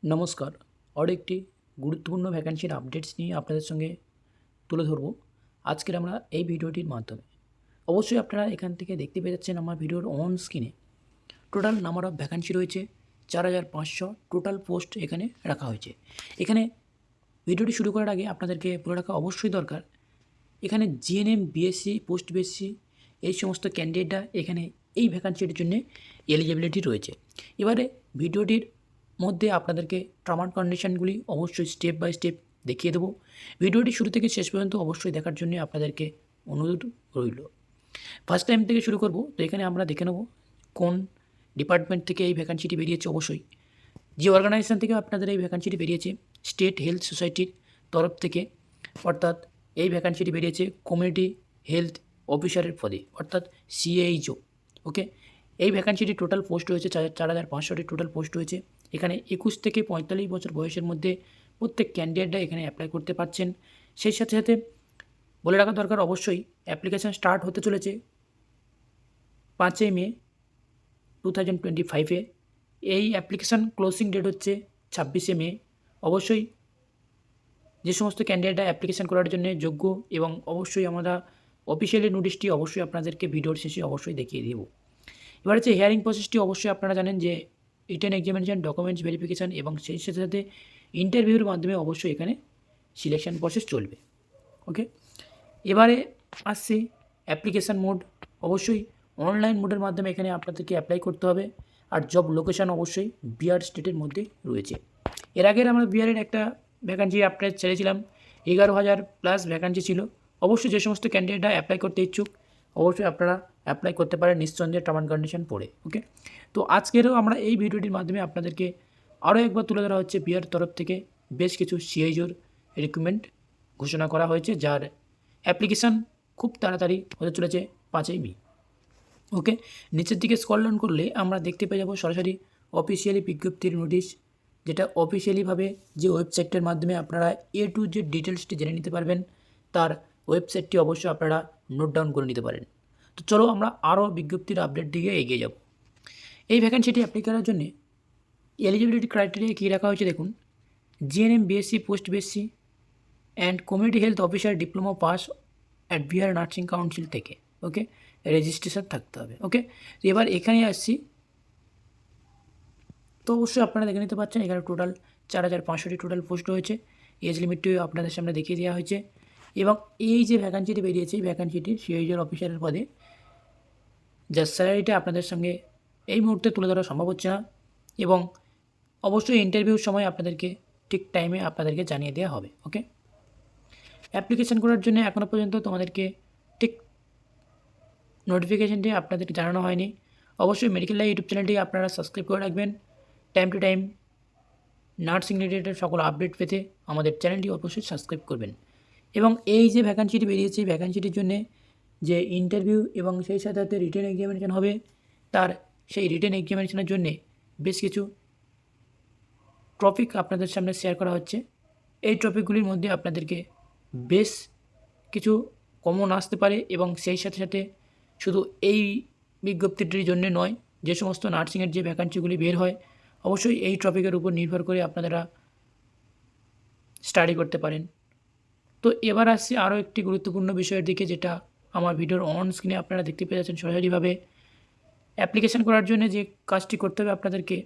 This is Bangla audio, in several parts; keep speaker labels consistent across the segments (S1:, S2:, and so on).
S1: নমস্কার। আরও একটি গুরুত্বপূর্ণ ভ্যাকেন্সির আপডেটস নিয়ে আপনাদের সঙ্গে তুলে ধরব আজকের আমরা এই ভিডিওটির মাধ্যমে। অবশ্যই আপনারা এখান থেকে দেখতে পেয়ে যাচ্ছেন আমার ভিডিওর অন স্ক্রিনে টোটাল নাম্বার অফ ভ্যাকেন্সি রয়েছে 4500 টোটাল পোস্ট এখানে রাখা হয়েছে। এখানে ভিডিওটি শুরু করার আগে আপনাদেরকে বলে রাখা অবশ্যই দরকার, এখানে জিএনএম, বিএসসি, পোস্ট বিএসসি এই সমস্ত ক্যান্ডিডেটরা এখানে এই ভ্যাকেন্সিটির জন্য এলিজিবিলিটি রয়েছে। এবারে ভিডিওটির মধ্যে আপনাদেরকে টার্ম অ্যান্ড কন্ডিশনগুলি অবশ্যই স্টেপ বাই স্টেপ দেখিয়ে দেবো। ভিডিওটি শুরু থেকে শেষ পর্যন্ত অবশ্যই দেখার জন্য আপনাদেরকে অনুরোধ রইল। ফার্স্ট টাইম থেকে শুরু করব, তো এখানে আমরা দেখে নেব কোন ডিপার্টমেন্ট থেকে এই ভ্যাকেন্সিটি বেরিয়েছে। অবশ্যই যে অর্গানাইজেশন থেকে আপনাদের এই ভ্যাকেন্সিটি বেরিয়েছে, স্টেট হেলথ সোসাইটির তরফ থেকে, অর্থাৎ এই ভ্যাকেন্সিটি বেরিয়েছে কমিউনিটি হেলথ অফিসারের পদে, অর্থাৎ সিএইচও। ওকে, এই ভ্যাকেন্সিটি টোটাল পোস্ট রয়েছে 4500টি টোটাল পোস্ট রয়েছে। এখানে 21 থেকে 45 বছর বয়সের মধ্যে প্রত্যেক ক্যান্ডিডেটরা এখানে অ্যাপ্লাই করতে পারছেন। সেই সাথে সাথে বলে রাখা দরকার, অবশ্যই অ্যাপ্লিকেশান স্টার্ট হতে চলেছে 5 মে 2025-এ। এই অ্যাপ্লিকেশান ক্লোজিং ডেট হচ্ছে 26 মে। অবশ্যই যে সমস্ত ক্যান্ডিডেটরা অ্যাপ্লিকেশান করার জন্য যোগ্য, এবং অবশ্যই আমরা অফিসিয়ালি নোটিশটি অবশ্যই আপনাদেরকে ভিডিওর শেষে অবশ্যই দেখিয়ে দেব। এবার হচ্ছে হিয়ারিং প্রসেসটি অবশ্যই আপনারা জানেন যে রিটেন এক্সামিনেশন, ডকুমেন্টস ভেরিফিকেশান এবং সেই সাথে সাথে ইন্টারভিউর মাধ্যমে অবশ্যই এখানে সিলেকশন প্রসেস চলবে। ওকে, এবারে আসছে অ্যাপ্লিকেশান মোড। অবশ্যই অনলাইন মোডের মাধ্যমে এখানে আপনাদেরকে অ্যাপ্লাই করতে হবে। আর জব লোকেশান অবশ্যই বিহার স্টেটের মধ্যে রয়েছে। এর আগের আমরা বিহারের একটা ভ্যাকান্সি আপনার ছেড়েছিলাম, 11,000+ ভ্যাকান্সি ছিল। অবশ্যই যে সমস্ত ক্যান্ডিডেটরা অ্যাপ্লাই করতে ইচ্ছুক অবশ্যই আপনারা অ্যাপ্লাই করতে পারেন নিঃসন্দেহে টার্ম অ্যান্ড কন্ডিশন পড়ে। ওকে, তো আজকেরও আমরা এই ভিডিওটির মাধ্যমে আপনাদেরকে আরও একবার তুলে ধরা হচ্ছে বিহার তরফ থেকে বেশ কিছু সিএইচওর রিক্রুটমেন্ট ঘোষণা করা হয়েছে, যার অ্যাপ্লিকেশান খুব তাড়াতাড়ি হতে চলেছে 5 মে। ওকে, নিচের দিকে স্ক্রল ডাউন করলে আমরা দেখতে পেয়ে যাব সরাসরি অফিসিয়ালি বিজ্ঞপ্তির নোটিশ, যেটা অফিসিয়ালিভাবে যে ওয়েবসাইটটার মাধ্যমে আপনারা A to Z ডিটেলসটি জেনে নিতে পারবেন, তার ওয়েবসাইটটি অবশ্যই আপনারা নোট ডাউন করে নিতে পারেন। তো চলো আমরা আরও বিজ্ঞপ্তির আপডেট দিকে এগিয়ে যাব। এই ভ্যাকেন্সিটি অ্যাপ্লাই করার জন্যে এলিজিবিলিটি ক্রাইটেরিয়া কী রাখা হয়েছে দেখুন। GNM, BSc, post BSc and community health officer diploma pass at Bihar nursing council থেকে ওকে রেজিস্ট্রেশন থাকতে হবে। ওকে, তো এবার এখানে আসছি, তো অবশ্যই আপনারা দেখে নিতে পারছেন এখানে টোটাল 4500টি টোটাল পোস্ট রয়েছে। এজ লিমিটটিও আপনাদের সামনে দেখিয়ে দেওয়া হয়েছে। এবং এই যে ভ্যাকান্সিটি বেরিয়েছে, এই ভ্যাকান্সিটি সিএইচওর অফিসারের পদে, যার স্যালারিটা আপনাদের সঙ্গে এই মুহূর্তে তুলে ধরা সম্ভব হচ্ছে না, এবং অবশ্যই ইন্টারভিউর সময় আপনাদেরকে ঠিক টাইমে আপনাদেরকে জানিয়ে দেওয়া হবে। ওকে, অ্যাপ্লিকেশান করার জন্য এখনও পর্যন্ত তোমাদেরকে ঠিক নোটিফিকেশানটি আপনাদেরকে জানানো হয়নি। অবশ্যই মেডিকেল লাইভ ইউটিউব চ্যানেলটি আপনারা সাবস্ক্রাইব করে রাখবেন। Time to time nursing related সকল আপডেট পেতে আমাদের চ্যানেলটি অবশ্যই সাবস্ক্রাইব করবেন। এবং এই যে ভ্যাকান্সিটি বেরিয়েছে, এই ভ্যাকান্সিটির জন্যে যে ইন্টারভিউ এবং সেই সাথে সাথে রিটেন এক্সামিনেশন হবে, তার সেই রিটেন এক্সামিনেশনের জন্যে বেশ কিছু টপিক আপনাদের সামনে শেয়ার করা হচ্ছে। এই টপিকগুলির মধ্যে আপনাদেরকে বেশ কিছু কমন আসতে পারে, এবং সেই সাথে সাথে শুধু এই বিজ্ঞপ্তিটির জন্য নয়, যে সমস্ত নার্সিংয়ের যে ভ্যাকান্সিগুলি বের হয় অবশ্যই এই টপিকের উপর নির্ভর করে আপনারা স্টাডি করতে পারেন। তো এবার আসছি আরও একটি গুরুত্বপূর্ণ বিষয়ের দিকে, যেটা আমার ভিডিওর অন স্ক্রিনে আপনারা দেখতে পেয়ে যাচ্ছেন সরাসরিভাবে। অ্যাপ্লিকেশান করার জন্য যে কাজটি করতে হবে আপনাদেরকে,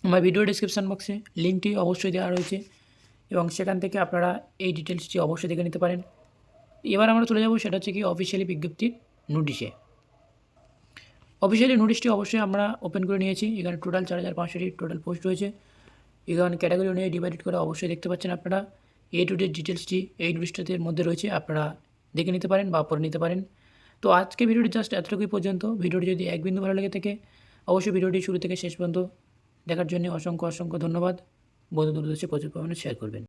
S1: আমার ভিডিও ডিসক্রিপশান বক্সে লিঙ্কটি অবশ্যই দেওয়া রয়েছে, এবং সেখান থেকে আপনারা এই ডিটেলসটি অবশ্যই দেখে নিতে পারেন। এবার আমরা চলে যাব, সেটা হচ্ছে কি অফিসিয়ালি বিজ্ঞপ্তির নোটিশে। অফিসিয়ালি নোটিশটি অবশ্যই আমরা ওপেন করে নিয়েছি। এখানে টোটাল 4500টি টোটাল পোস্ট রয়েছে। এখানে ক্যাটাগরি অনুযায়ী ডিভাইডেড করে অবশ্যই দেখতে পাচ্ছেন আপনারা। A to Z ডিটেলসটি এই নোটিশটার মধ্যে রয়েছে, আপনারা দেখে নিতে পারেন বা পড়ে নিতে পারেন। তো আজকে ভিডিওটি জাস্ট এতটুকুই পর্যন্ত। ভিডিওটি যদি এক বিন্দু ভালো লেগে থাকে অবশ্যই ভিডিওটি শুরু থেকে শেষ পর্যন্ত দেখার জন্য অসংখ্য অসংখ্য ধন্যবাদ। বন্ধুদের উদ্দেশ্যে প্রচুর পরিমাণে শেয়ার করবেন।